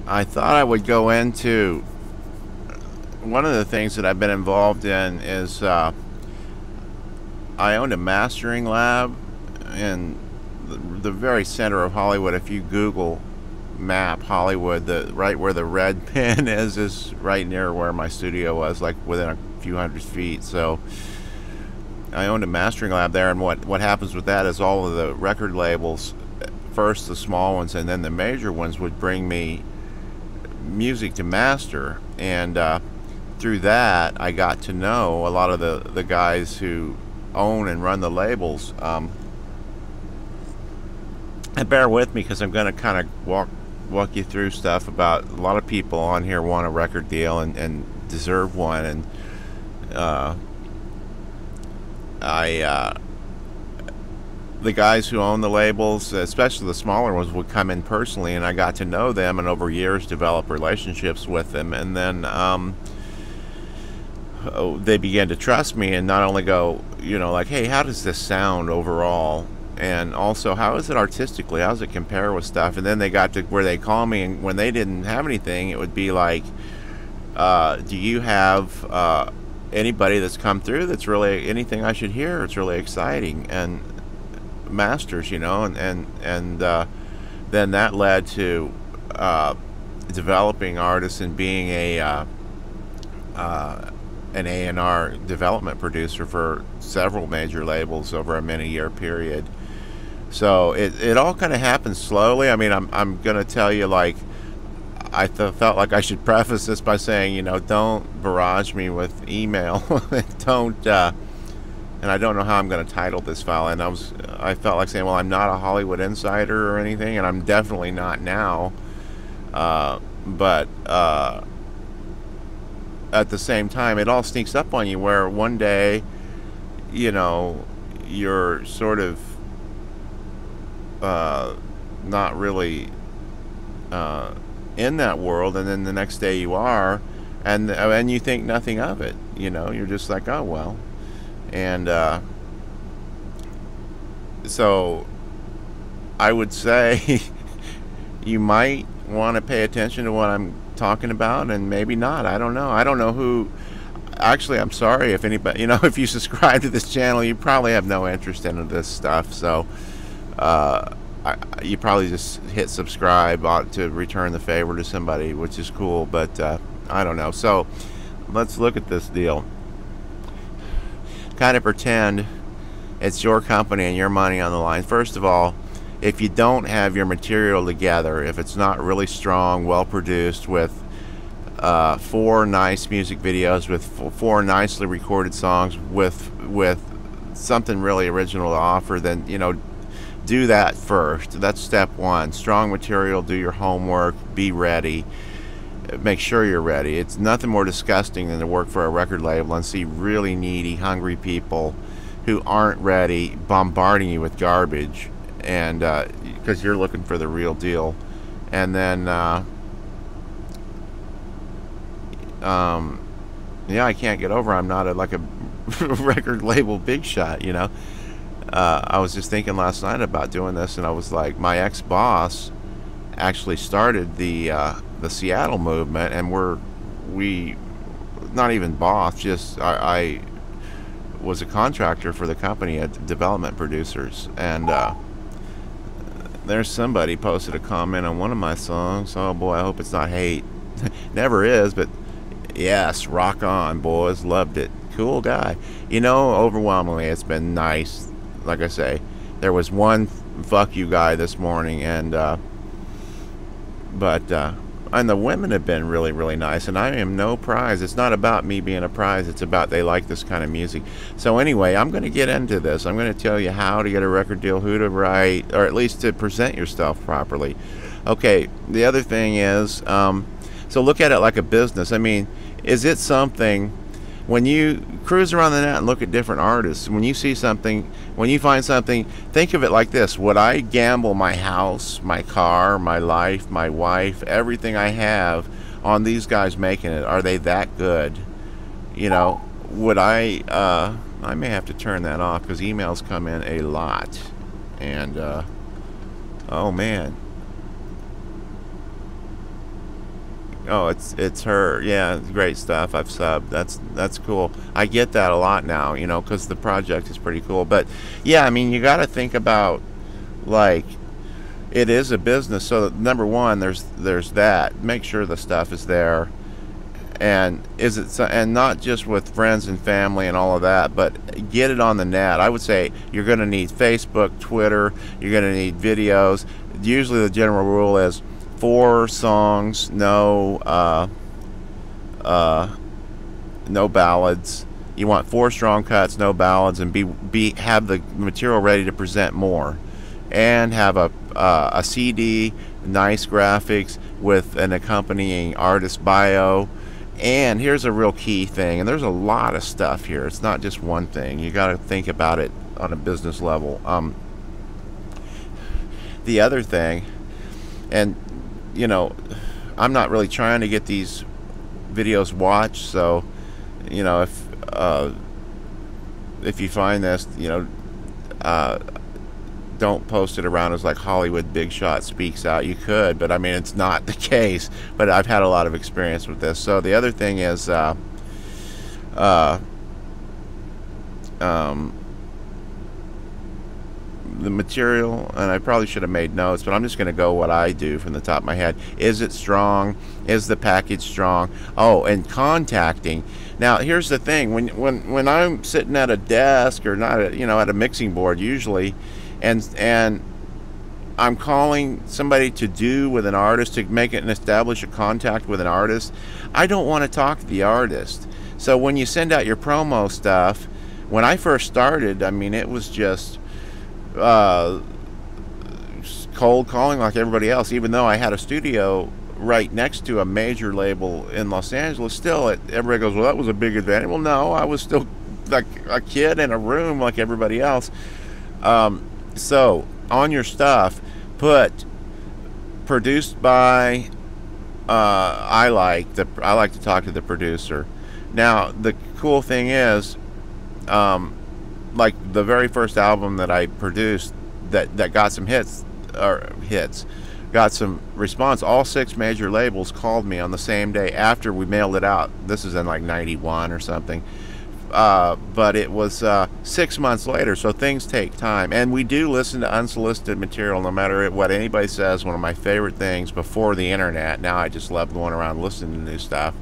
I thought I would go into one of the things that I've been involved in is I owned a mastering lab in the very center of Hollywood. If you Google map Hollywood, the right where the red pin is right near where my studio was, like within a few hundred feet. So I owned a mastering lab there, and what happens with that is all of the record labels, first the small ones and then the major ones, would bring me music to master, and through that I got to know a lot of the guys who own and run the labels. And bear with me because I'm going to kind of walk you through stuff about a lot of people on here want a record deal and deserve one, and the guys who own the labels, especially the smaller ones, would come in personally, and I got to know them and over years develop relationships with them, and then they began to trust me and not only go, like, hey, how does this sound overall, and also how is it artistically, how does it compare with stuff. And then they got to where they call me, and when they didn't have anything, it would be like, do you have anybody that's come through that's really anything I should hear? It's really exciting. And masters, and then that led to developing artists and being an A&R development producer for several major labels over a many-year period. So it all kind of happened slowly. I mean, I'm gonna tell you, like, I felt like I should preface this by saying, don't barrage me with email. Don't and I don't know how I'm going to title this file, and I felt like saying, well, I'm not a Hollywood insider or anything, and I'm definitely not now, but at the same time, it all sneaks up on you where one day, you're sort of not really in that world, and then the next day you are, and you think nothing of it. You're just like, oh well. And so I would say you might want to pay attention to what I'm talking about, and maybe not. I don't know who. Actually, I'm sorry if anybody, if you subscribe to this channel, you probably have no interest in this stuff. So you probably just hit subscribe to return the favor to somebody, which is cool, but I don't know. So let's look at this deal. Kind of pretend it's your company and your money on the line. First of all, if you don't have your material together, if it's not really strong, well produced, with 4 nice music videos, with 4 nicely recorded songs, with something really original to offer, then do that first. That's step one. Strong material, do your homework, be ready. Make sure you're ready. It's nothing more disgusting than to work for a record label and see really needy, hungry people who aren't ready bombarding you with garbage, and because you're looking for the real deal. And then yeah, I can't get over I'm not like a record label big shot. I was just thinking last night about doing this, and I was like, my ex-boss actually started the Seattle movement, and we not even boss, just I was a contractor for the company at development producers, and there's somebody posted a comment on one of my songs. Oh boy, I hope it's not hate. Never is, but yes, rock on, boys, loved it. Cool guy. Overwhelmingly it's been nice. Like I say, there was one fuck you guy this morning, and and the women have been really, really nice, and I am no prize. It's not about me being a prize. It's about they like this kind of music. So anyway, I'm going to get into this. I'm going to tell you how to get a record deal, who to write, or at least to present yourself properly. Okay, the other thing is, so look at it like a business. I mean, is it something, when you cruise around the net and look at different artists, when you see something, when you find something, think of it like this. Would I gamble my house, my car, my life, my wife, everything I have on these guys making it? Are they that good? Would I may have to turn that off because emails come in a lot. And oh man, Oh, it's her. Yeah, it's great stuff. I've subbed. That's cool. I get that a lot now, you know, because the project is pretty cool. But yeah, I mean, you got to think about, like, it is a business. So number one, there's that. Make sure the stuff is there, and and not just with friends and family and all of that, but get it on the net. I would say you're going to need Facebook, Twitter. You're going to need videos. Usually, the general rule is 4 songs, no ballads. You want 4 strong cuts, no ballads, and have the material ready to present more, and have a CD, nice graphics with an accompanying artist bio. And here's a real key thing, and there's a lot of stuff here. It's not just one thing. You got to think about it on a business level. The other thing, and you know, I'm not really trying to get these videos watched, so you know, if you find this, you know, don't post it around as like Hollywood big shot speaks out. You could, but I mean, it's not the case. But I've had a lot of experience with this. So the other thing is the material, and I probably should have made notes, but I'm just going to go what I do from the top of my head. Is it strong? Is the package strong? Oh, and contacting. Now, here's the thing: when I'm sitting at a desk or not, at a mixing board usually, and I'm calling somebody to do with an artist, to make it and establish a contact with an artist, I don't want to talk to the artist. So when you send out your promo stuff, when I first started, I mean, it was just cold calling like everybody else. Even though I had a studio right next to a major label in Los Angeles, still everybody goes, well, that was a big advantage. Well, no, I was still like a kid in a room like everybody else. So on your stuff, put produced by I like to talk to the producer. Now the cool thing is, like the very first album that I produced that got some got some response, all 6 major labels called me on the same day after we mailed it out. This is in like 91 or something. But it was 6 months later, so things take time. And we do listen to unsolicited material no matter what anybody says. One of my favorite things before the internet. Now I just love going around listening to new stuff.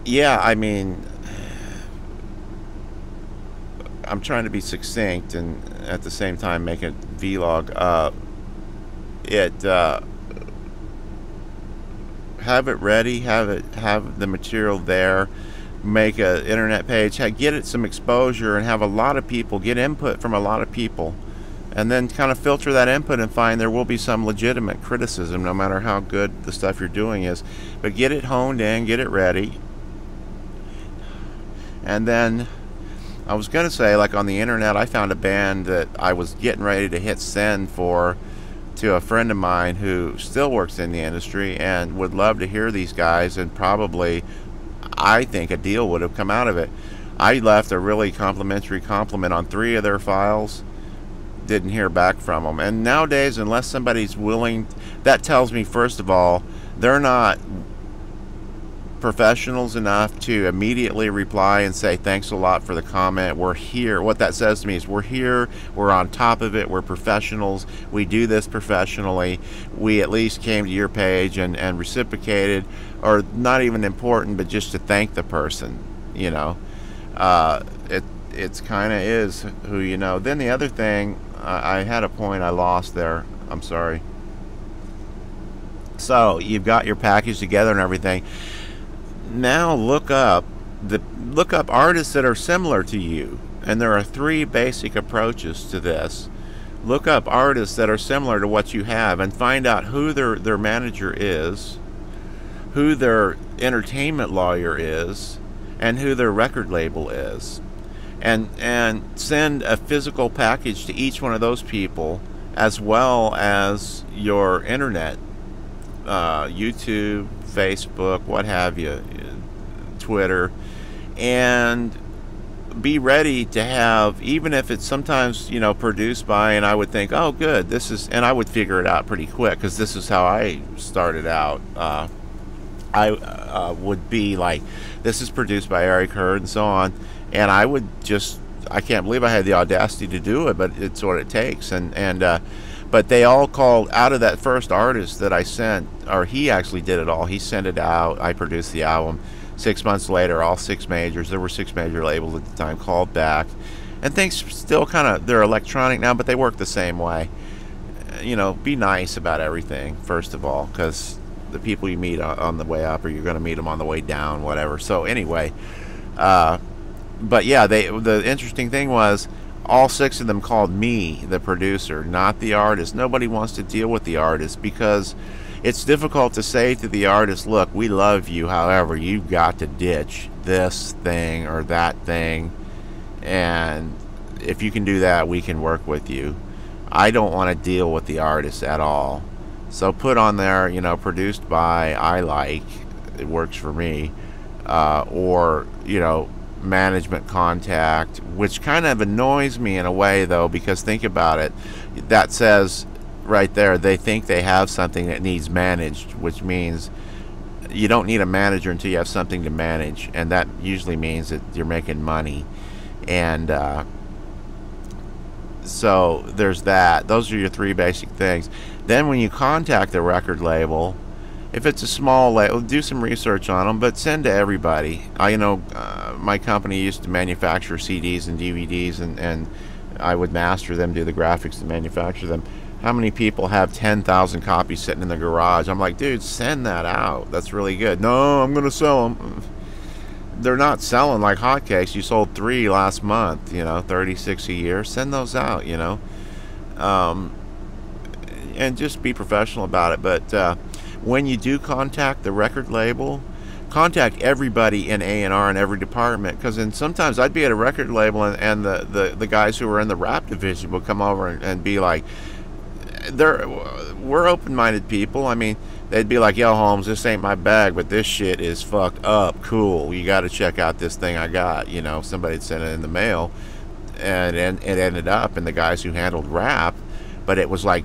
Yeah, I mean, I'm trying to be succinct and at the same time make a vlog. Have it ready, have the material there, make an internet page, get it some exposure, and have a lot of people get input from a lot of people, and then kind of filter that input and find there will be some legitimate criticism no matter how good the stuff you're doing is. But get it honed in, get it ready. And then I was gonna say, like, on the internet, I found a band that I was getting ready to hit send to a friend of mine who still works in the industry and would love to hear these guys, and probably I think a deal would have come out of it. I left a really complimentary compliment on 3 of their files, didn't hear back from them. And nowadays, unless somebody's willing, that tells me, first of all, they're not professionals enough to immediately reply and say thanks a lot for the comment, we're here. What that says to me is we're here, we're on top of it, we're professionals, we do this professionally, we at least came to your page and reciprocated, or not even important, but just to thank the person, you know. It's kind of is who you know. Then the other thing, I had a point I lost there, I'm sorry. So you've got your package together and everything. Now look up artists that are similar to you, and there are 3 basic approaches to this. Look up artists that are similar to what you have and find out who their manager is, who their entertainment lawyer is, and who their record label is, and send a physical package to each one of those people, as well as your internet, YouTube, Facebook, what have you, Twitter, and be ready to have, even if it's sometimes, you know, produced by, and I would think, oh good, this is, and I would figure it out pretty quick, because this is how I started out. I would be like, this is produced by Eric Hurd and so on, and I would just, I can't believe I had the audacity to do it, but it's what it takes. But they all called out of that first artist that I sent, or he actually did it all. He sent it out. I produced the album. 6 months later, all 6 majors, there were 6 major labels at the time, called back. And things still kind of, they're electronic now, but they work the same way. You know, be nice about everything, first of all, because the people you meet on the way up, or you're going to meet them on the way down, whatever. So anyway, but yeah, the interesting thing was, all 6 of them called me the producer, not the artist. Nobody wants to deal with the artist, because it's difficult to say to the artist, look, we love you, however, you've got to ditch this thing or that thing, and if you can do that, we can work with you. I don't want to deal with the artist at all. So put on there, you know, produced by I like, it works for me, or, you know, management contact, which kind of annoys me in a way, though, because think about it, that says right there they think they have something that needs managed, which means you don't need a manager until you have something to manage, and that usually means that you're making money. And so there's that. Those are your 3 basic things. Then when you contact the record label, if it's a small label, do some research on them, but send to everybody. You know, my company used to manufacture CDs and DVDs, and I would master them, do the graphics, and manufacture them. How many people have 10,000 copies sitting in the garage? I'm like, dude, send that out. That's really good. No, I'm going to sell them. They're not selling like hotcakes. You sold 3 last month, you know, 36 a year. Send those out, you know. And just be professional about it. But when you do contact the record label, contact everybody in A&R in every department, because then sometimes I'd be at a record label, and the guys who were in the rap division would come over and be like, we're open-minded people. I mean, they'd be like, yo, Holmes, this ain't my bag, but this shit is fucked up. Cool, you got to check out this thing I got. You know, somebody sent it in the mail, and it ended up in the guys who handled rap, but it was like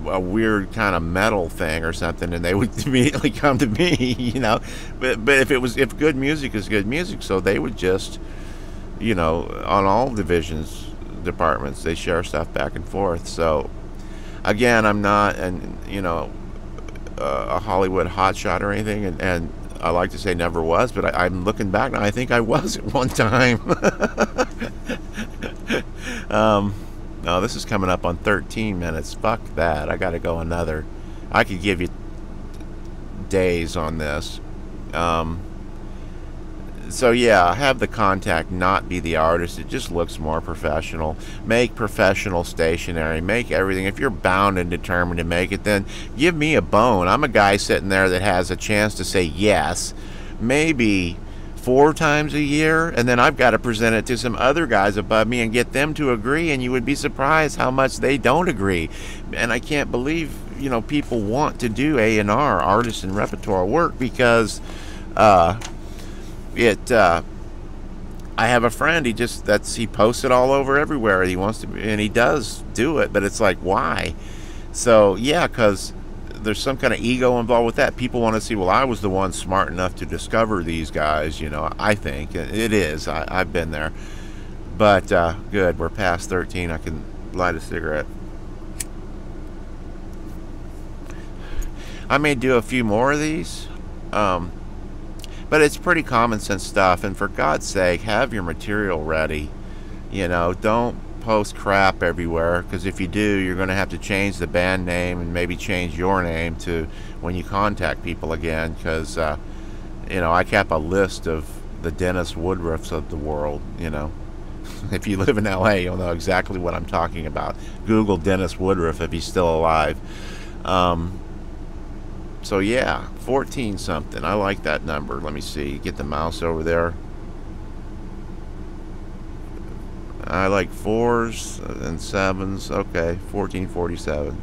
a weird kind of metal thing or something, and they would immediately come to me, you know. But if good music is good music, so they would just, you know, on all departments, they share stuff back and forth. So again, I'm not a Hollywood hotshot or anything, and I like to say never was, but I'm looking back now, I think I was at one time. No, this is coming up on 13 minutes. Fuck that. I gotta go another. I could give you days on this. So yeah, have the contact not be the artist. It just looks more professional. Make professional stationery. Make everything. If you're bound and determined to make it, then give me a bone. I'm a guy sitting there that has a chance to say yes, maybe 4 times a year, and then I've got to present it to some other guys above me and get them to agree, and you would be surprised how much they don't agree. And I can't believe, you know, people want to do A&R, artist and repertoire work, because I have a friend, he posts it all over everywhere. He wants to, and he does do it, but it's like, why? So yeah, because there's some kind of ego involved with that. People want to see, well, I was the one smart enough to discover these guys, you know. I think it is. I've been there. But good, we're past 13. I can light a cigarette. I may do a few more of these, but it's pretty common sense stuff. And for God's sake, have your material ready. You know, don't post crap everywhere, because if you do, you're going to have to change the band name and maybe change your name to when you contact people again, because you know, I kept a list of the Dennis Woodruffs of the world. You know, if you live in LA, you'll know exactly what I'm talking about. Google Dennis Woodruff if he's still alive. So yeah, 14 something. I like that number. Let me see, get the mouse over there. I like 4s and 7s. Okay, 1447.